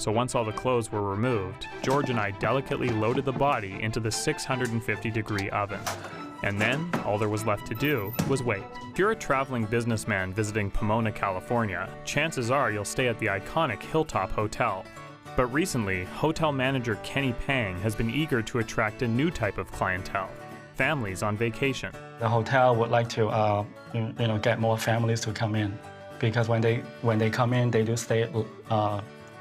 so once all the clothes were removed, George and I delicately loaded the body into the 650-degree oven. And then, all there was left to do was wait. If you're a traveling businessman visiting Pomona, California, chances are you'll stay at the iconic Hilltop Hotel. But recently, hotel manager Kenny Pang has been eager to attract a new type of clientele: families on vacation. The hotel would like to, get more families to come in, because when they come in, they do stay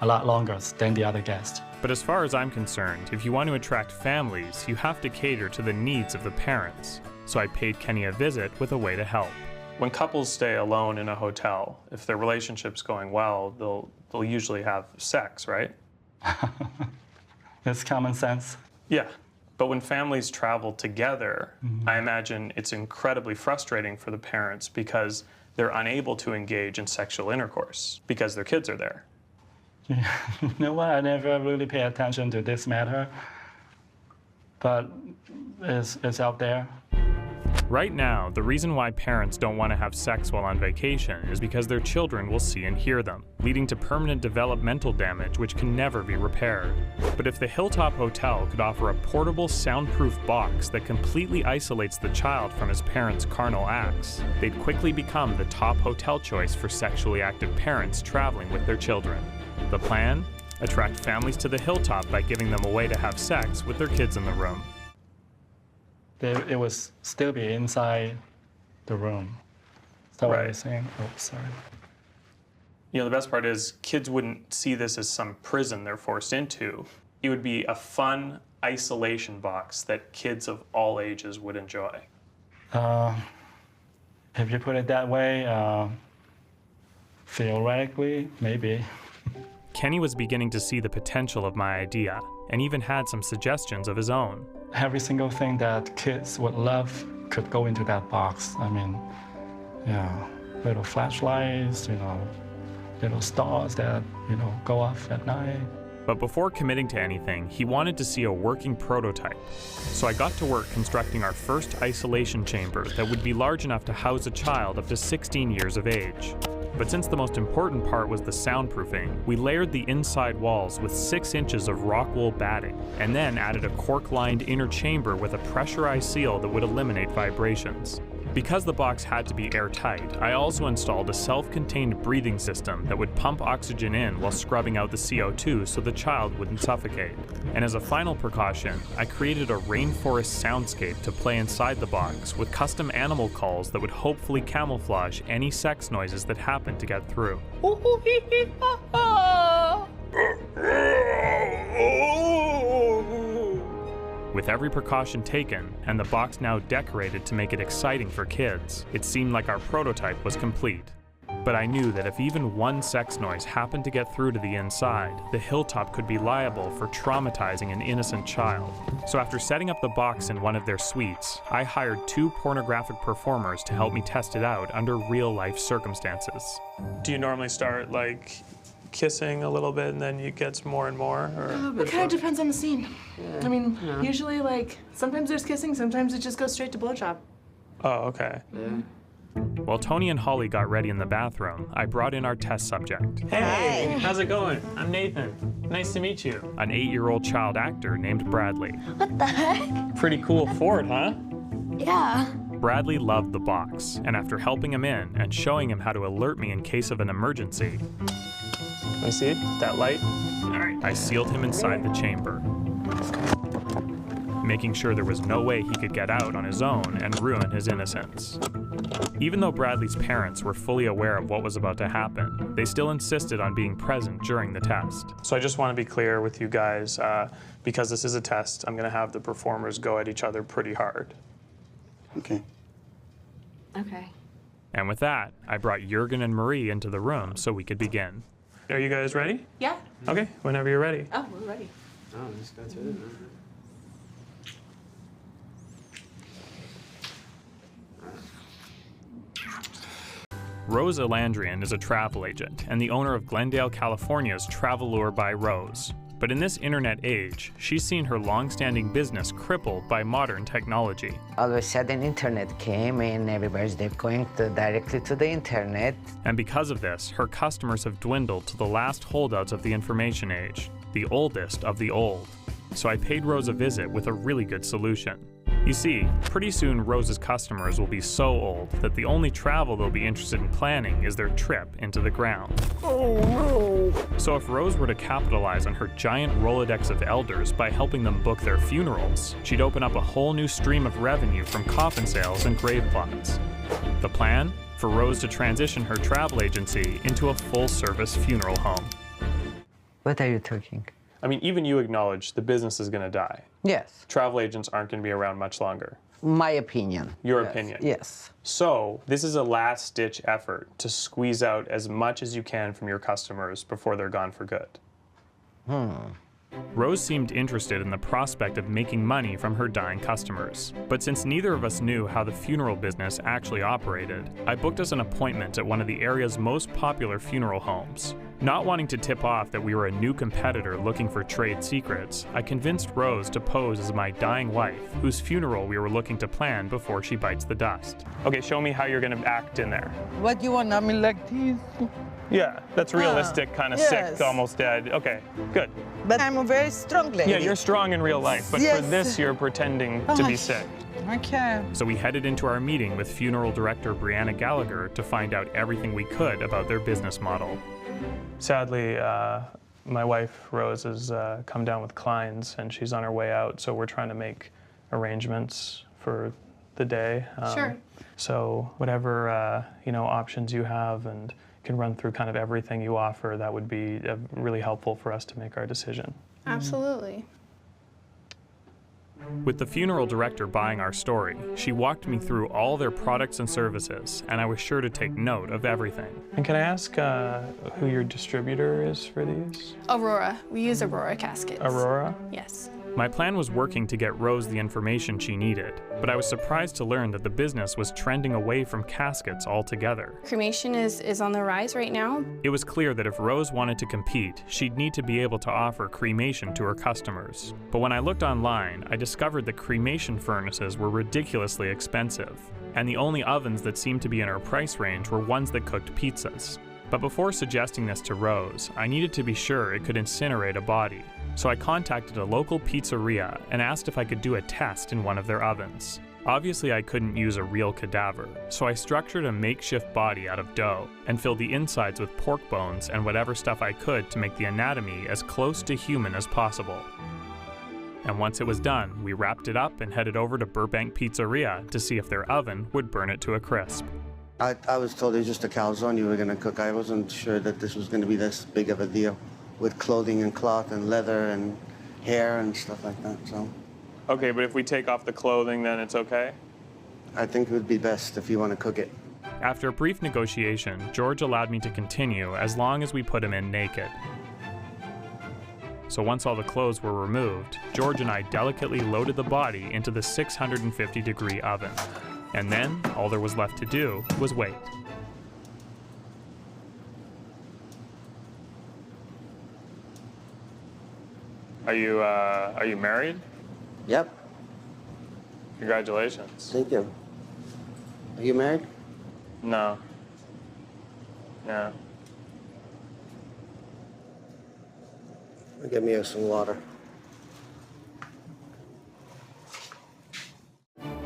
a lot longer than the other guests. But as far as I'm concerned, if you want to attract families, you have to cater to the needs of the parents. So I paid Kenny a visit with a way to help. When couples stay alone in a hotel, if their relationship's going well, they'll usually have sex, right? It's common sense. Yeah, but when families travel together, I imagine it's incredibly frustrating for the parents because they're unable to engage in sexual intercourse because their kids are there. You know what? I never really pay attention to this matter, but it's out there. Right now, the reason why parents don't want to have sex while on vacation is because their children will see and hear them, leading to permanent developmental damage which can never be repaired. But if the Hilltop Hotel could offer a portable, soundproof box that completely isolates the child from his parents' carnal acts, they'd quickly become the top hotel choice for sexually active parents traveling with their children. The plan? Attract families to the Hilltop by giving them a way to have sex with their kids in the room. It would still be inside the room. Is that what you're saying? Oh, sorry. You know, the best part is kids wouldn't see this as some prison they're forced into. It would be a fun isolation box that kids of all ages would enjoy. If you put it that way, theoretically, maybe. Kenny was beginning to see the potential of my idea and even had some suggestions of his own. Every single thing that kids would love could go into that box. I mean, yeah, little flashlights, little stars that, go off at night. But before committing to anything, he wanted to see a working prototype. So I got to work constructing our first isolation chamber that would be large enough to house a child up to 16 years of age. But since the most important part was the soundproofing, we layered the inside walls with 6 inches of rock wool batting, and then added a cork-lined inner chamber with a pressurized seal that would eliminate vibrations. Because the box had to be airtight, I also installed a self-contained breathing system that would pump oxygen in while scrubbing out the CO2 so the child wouldn't suffocate. And as a final precaution, I created a rainforest soundscape to play inside the box with custom animal calls that would hopefully camouflage any sex noises that happened to get through. With every precaution taken, and the box now decorated to make it exciting for kids, it seemed like our prototype was complete. But I knew that if even one sex noise happened to get through to the inside, the Hilltop could be liable for traumatizing an innocent child. So after setting up the box in one of their suites, I hired 2 pornographic performers to help me test it out under real-life circumstances. Do you normally start, kissing a little bit and then it gets more and more? Or? It kind of depends on the scene. Yeah. I mean, usually, sometimes there's kissing, sometimes it just goes straight to blowjob. Oh, okay. Yeah. While Tony and Holly got ready in the bathroom, I brought in our test subject. Hey, how's it going? I'm Nathan. Nice to meet you. An 8-year-old child actor named Bradley. What the heck? Pretty cool Ford, huh? Yeah. Bradley loved the box, and after helping him in and showing him how to alert me in case of an emergency, let me see that light. All right. I sealed him inside the chamber, making sure there was no way he could get out on his own and ruin his innocence. Even though Bradley's parents were fully aware of what was about to happen, they still insisted on being present during the test. So I just want to be clear with you guys, because this is a test, I'm going to have the performers go at each other pretty hard. Okay. Okay. And with that, I brought Jurgen and Marie into the room so we could begin. Are you guys ready? Yeah. Okay, whenever you're ready. Oh, we're ready. Oh, let's go through it. Rose Elandrian is a travel agent and the owner of Glendale, California's Travelure by Rose. But in this internet age, she's seen her long-standing business crippled by modern technology. All of a sudden, internet came and everybody's going directly to the internet. And because of this, her customers have dwindled to the last holdouts of the information age, the oldest of the old. So I paid Rose a visit with a really good solution. You see, pretty soon Rose's customers will be so old that the only travel they'll be interested in planning is their trip into the ground. Oh no! So if Rose were to capitalize on her giant Rolodex of elders by helping them book their funerals, she'd open up a whole new stream of revenue from coffin sales and grave plots. The plan? For Rose to transition her travel agency into a full-service funeral home. What are you talking? I mean, even you acknowledge the business is going to die. Yes. Travel agents aren't going to be around much longer. My opinion. Your Yes. opinion. Yes. So this is a last-ditch effort to squeeze out as much as you can from your customers before they're gone for good. Rose seemed interested in the prospect of making money from her dying customers. But since neither of us knew how the funeral business actually operated, I booked us an appointment at one of the area's most popular funeral homes. Not wanting to tip off that we were a new competitor looking for trade secrets, I convinced Rose to pose as my dying wife, whose funeral we were looking to plan before she bites the dust. Okay, show me how you're going to act in there. What do you want? I mean, like this? Yeah, that's realistic, kind of yes. sick, almost dead. Okay, good. But I'm a very strong lady. Yeah, you're strong in real life, but Yes. for this, you're pretending to be sick. Okay. So we headed into our meeting with funeral director Brianna Gallagher to find out everything we could about their business model. Sadly, my wife, Rose, has come down with Klein's, and she's on her way out, so we're trying to make arrangements for the day. Sure. So whatever, options you have and can run through kind of everything you offer, that would be really helpful for us to make our decision. Absolutely. With the funeral director buying our story, she walked me through all their products and services, and I was sure to take note of everything. And can I ask who your distributor is for these? Aurora. We use Aurora caskets. Aurora? Yes. My plan was working to get Rose the information she needed, but I was surprised to learn that the business was trending away from caskets altogether. Cremation is on the rise right now. It was clear that if Rose wanted to compete, she'd need to be able to offer cremation to her customers. But when I looked online, I discovered that cremation furnaces were ridiculously expensive, and the only ovens that seemed to be in her price range were ones that cooked pizzas. But before suggesting this to Rose, I needed to be sure it could incinerate a body. So I contacted a local pizzeria and asked if I could do a test in one of their ovens. Obviously I couldn't use a real cadaver, so I structured a makeshift body out of dough and filled the insides with pork bones and whatever stuff I could to make the anatomy as close to human as possible. And once it was done, we wrapped it up and headed over to Burbank Pizzeria to see if their oven would burn it to a crisp. I was told it was just a calzone you were going to cook. I wasn't sure that this was going to be this big of a deal with clothing and cloth and leather and hair and stuff like that, so. Okay, but if we take off the clothing, then it's okay? I think it would be best if you want to cook it. After a brief negotiation, George allowed me to continue as long as we put him in naked. So once all the clothes were removed, George and I delicately loaded the body into the 650-degree oven. And then, all there was left to do was wait. Are you married? Yep. Congratulations. Thank you. Are you married? No. Yeah. Get me some water.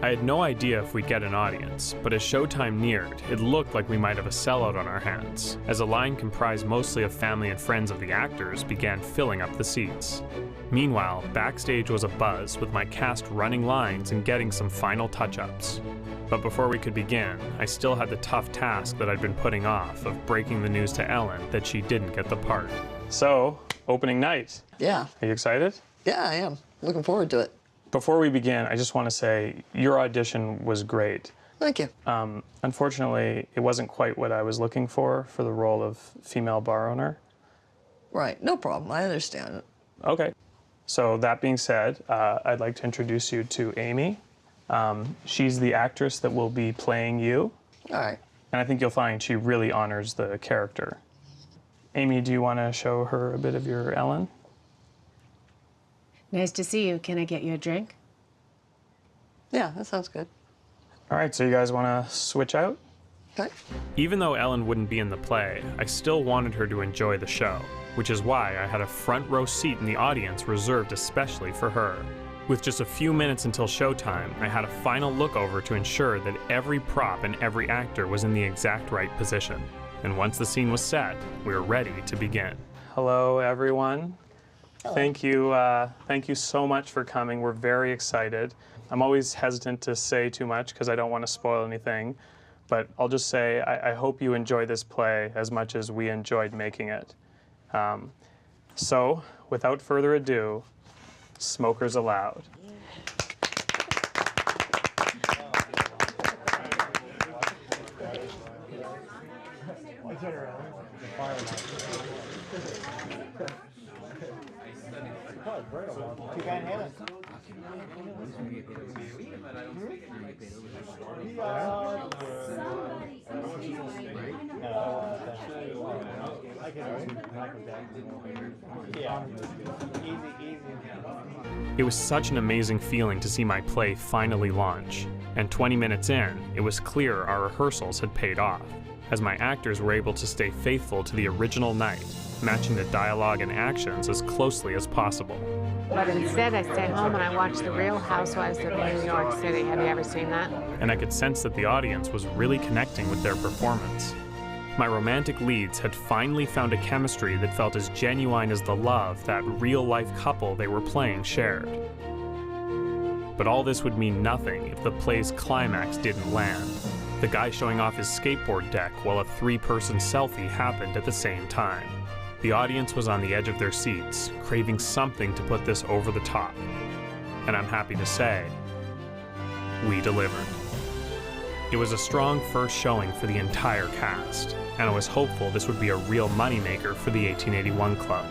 I had no idea if we'd get an audience, but as showtime neared, it looked like we might have a sellout on our hands, as a line comprised mostly of family and friends of the actors began filling up the seats. Meanwhile, backstage was abuzz with my cast running lines and getting some final touch-ups. But before we could begin, I still had the tough task that I'd been putting off of breaking the news to Ellen that she didn't get the part. So, opening night. Yeah. Are you excited? Yeah, I am. Looking forward to it. Before we begin, I just want to say your audition was great. Thank you. Unfortunately, it wasn't quite what I was looking for the role of female bar owner. Right, no problem. I understand it. Okay. So that being said, I'd like to introduce you to Amy. She's the actress that will be playing you. All right. And I think you'll find she really honors the character. Amy, do you want to show her a bit of your Ellen? Nice to see you. Can I get you a drink? Yeah, that sounds good. All right, so you guys want to switch out? Okay. Even though Ellen wouldn't be in the play, I still wanted her to enjoy the show, which is why I had a front row seat in the audience reserved especially for her. With just a few minutes until showtime, I had a final look over to ensure that every prop and every actor was in the exact right position. And once the scene was set, we were ready to begin. Hello, everyone. Hello. Thank you so much for coming. We're very excited. I'm always hesitant to say too much because I don't want to spoil anything, but I'll just say I hope you enjoy this play as much as we enjoyed making it. So, without further ado, Smokers Allowed. It was such an amazing feeling to see my play finally launch, and 20 minutes in, it was clear our rehearsals had paid off, as my actors were able to stay faithful to the original night, matching the dialogue and actions as closely as possible. But instead, I stay home and I watch The Real Housewives of New York City. Have you ever seen that? And I could sense that the audience was really connecting with their performance. My romantic leads had finally found a chemistry that felt as genuine as the love that real-life couple they were playing shared. But all this would mean nothing if the play's climax didn't land. The guy showing off his skateboard deck while a three-person selfie happened at the same time. The audience was on the edge of their seats, craving something to put this over the top. And I'm happy to say, we delivered. It was a strong first showing for the entire cast, and I was hopeful this would be a real moneymaker for the 1881 Club.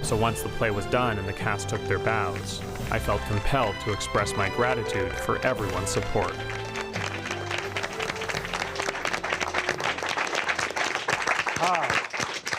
So once the play was done and the cast took their bows, I felt compelled to express my gratitude for everyone's support.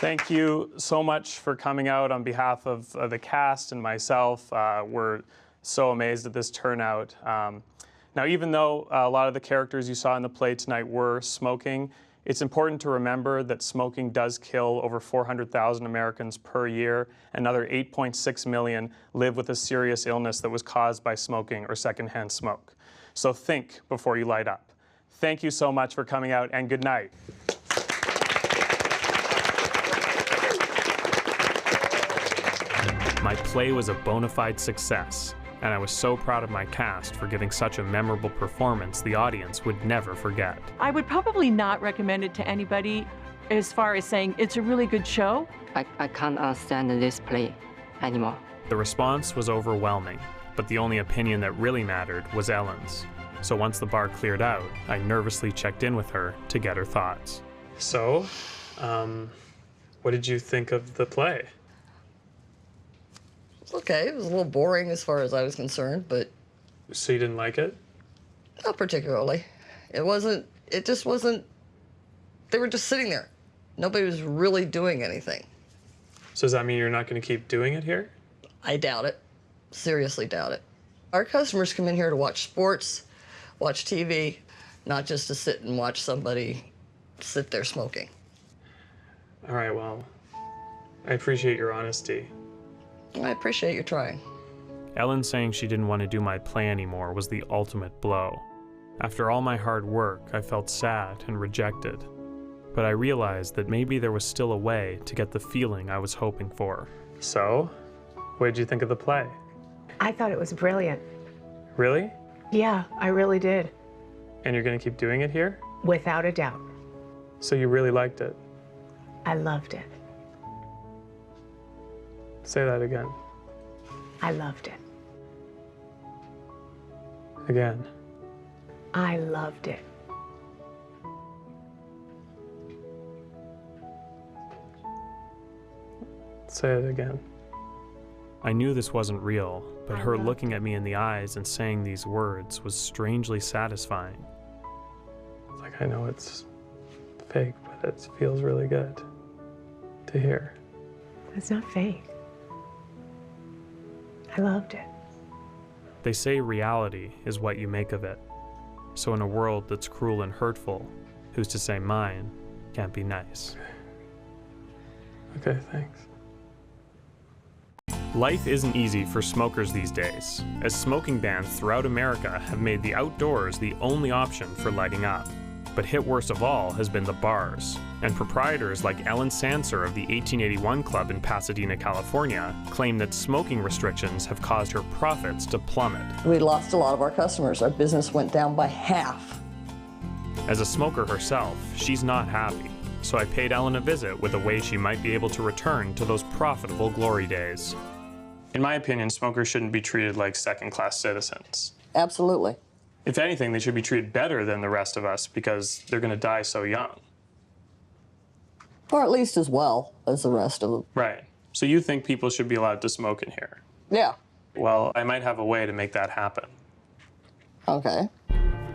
Thank you so much for coming out on behalf of the cast and myself. We're so amazed at this turnout. Now, even though a lot of the characters you saw in the play tonight were smoking, it's important to remember that smoking does kill over 400,000 Americans per year. Another 8.6 million live with a serious illness that was caused by smoking or secondhand smoke. So think before you light up. Thank you so much for coming out, and good night. My play was a bona fide success, and I was so proud of my cast for giving such a memorable performance the audience would never forget. I would probably not recommend it to anybody as far as saying it's a really good show. I can't understand this play anymore. The response was overwhelming, but the only opinion that really mattered was Ellen's. So once the bar cleared out, I nervously checked in with her to get her thoughts. So, what did you think of the play? Okay, it was a little boring as far as I was concerned, but... So you didn't like it? Not particularly. It just wasn't, they were just sitting there. Nobody was really doing anything. So does that mean you're not going to keep doing it here? I doubt it. Seriously doubt it. Our customers come in here to watch sports, watch TV, not just to sit and watch somebody sit there smoking. All right, well, I appreciate your honesty. I appreciate you trying. Ellen saying she didn't want to do my play anymore was the ultimate blow. After all my hard work, I felt sad and rejected. But I realized that maybe there was still a way to get the feeling I was hoping for. So, what did you think of the play? I thought it was brilliant. Really? Yeah, I really did. And you're going to keep doing it here? Without a doubt. So you really liked it? I loved it. Say that again. I loved it. Again. I loved it. Say it again. I knew this wasn't real, but her looking at me in the eyes and saying these words was strangely satisfying. It's like, I know it's fake, but it feels really good to hear. It's not fake. I loved it. They say reality is what you make of it. So in a world that's cruel and hurtful, who's to say mine can't be nice? Okay, thanks. Life isn't easy for smokers these days, as smoking bans throughout America have made the outdoors the only option for lighting up. But hit worst of all has been the bars, and proprietors like Ellen Sanser of the 1881 Club in Pasadena, California, claim that smoking restrictions have caused her profits to plummet. We lost a lot of our customers. Our business went down by half. As a smoker herself, she's not happy, so I paid Ellen a visit with a way she might be able to return to those profitable glory days. In my opinion, smokers shouldn't be treated like second-class citizens. Absolutely. If anything, they should be treated better than the rest of us because they're going to die so young. Or at least as well as the rest of them. Right. So you think people should be allowed to smoke in here? Yeah. Well, I might have a way to make that happen. Okay.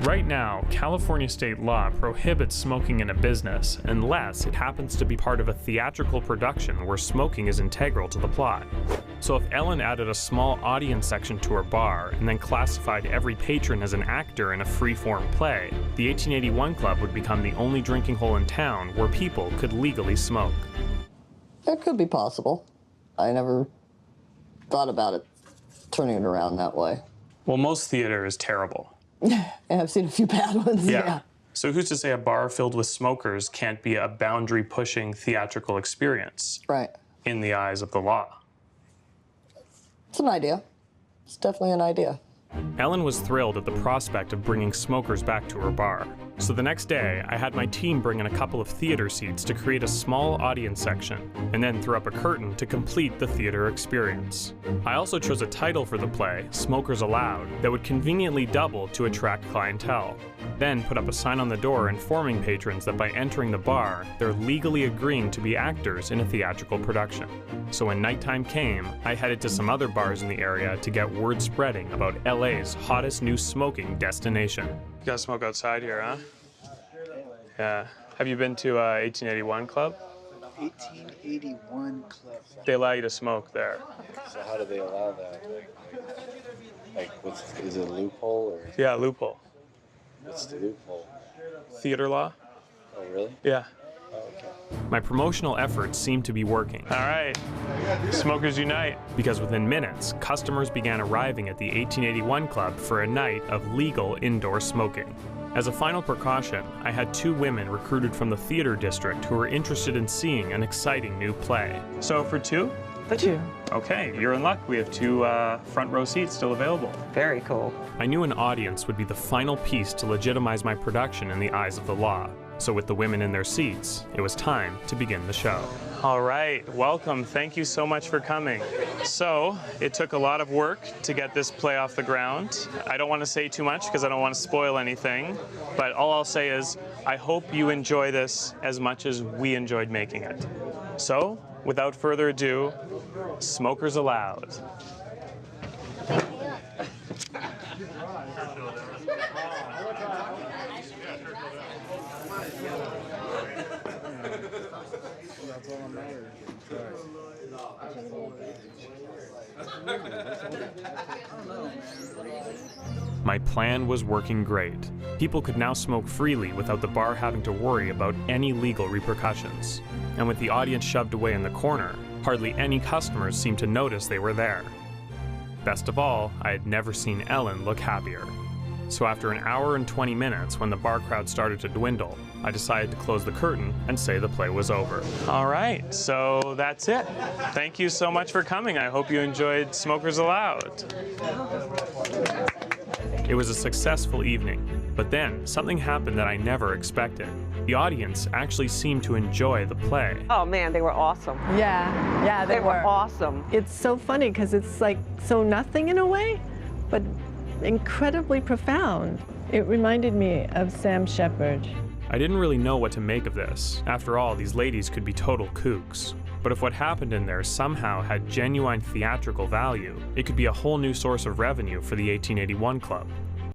Right now, California state law prohibits smoking in a business unless it happens to be part of a theatrical production where smoking is integral to the plot. So if Ellen added a small audience section to her bar and then classified every patron as an actor in a free-form play, the 1881 Club would become the only drinking hole in town where people could legally smoke. That could be possible. I never thought about it, turning it around that way. Well, most theater is terrible. I've seen a few bad ones, yeah. So who's to say a bar filled with smokers can't be a boundary-pushing theatrical experience? Right. In the eyes of the law. It's an idea. It's definitely an idea. Ellen was thrilled at the prospect of bringing smokers back to her bar. So the next day, I had my team bring in a couple of theater seats to create a small audience section, and then threw up a curtain to complete the theater experience. I also chose a title for the play, Smokers Allowed, that would conveniently double to attract clientele. Then put up a sign on the door informing patrons that by entering the bar, they're legally agreeing to be actors in a theatrical production. So when nighttime came, I headed to some other bars in the area to get word spreading about LA's hottest new smoking destination. You gotta smoke outside here, huh? Yeah. Have you been to 1881 Club? 1881 Club. They allow you to smoke there. So how do they allow that? Is it a loophole or? Yeah, loophole. What's the loophole? Theater law. Oh, really? Yeah. Oh, okay. My promotional efforts seemed to be working. All right, smokers unite. Because within minutes, customers began arriving at the 1881 Club for a night of legal indoor smoking. As a final precaution, I had 2 women recruited from the theater district who were interested in seeing an exciting new play. So for 2? For 2. Okay, you're in luck. We have 2 front row seats still available. Very cool. I knew an audience would be the final piece to legitimize my production in the eyes of the law. So with the women in their seats, it was time to begin the show. All right, welcome. Thank you so much for coming. So it took a lot of work to get this play off the ground. I don't want to say too much because I don't want to spoil anything, but all I'll say is I hope you enjoy this as much as we enjoyed making it. So without further ado, Smokers Allowed. My plan was working great. People could now smoke freely without the bar having to worry about any legal repercussions. And with the audience shoved away in the corner, hardly any customers seemed to notice they were there. Best of all, I had never seen Ellen look happier. So after an hour and 20 minutes, when the bar crowd started to dwindle, I decided to close the curtain and say the play was over. All right, so that's it. Thank you so much for coming. I hope you enjoyed Smokers Allowed. It was a successful evening, but then something happened that I never expected. The audience actually seemed to enjoy the play. Oh man, they were awesome. Yeah, They were awesome. It's so funny because it's like so nothing in a way, but incredibly profound. It reminded me of Sam Shepard. I didn't really know what to make of this. After all, these ladies could be total kooks. But if what happened in there somehow had genuine theatrical value, it could be a whole new source of revenue for the 1881 Club.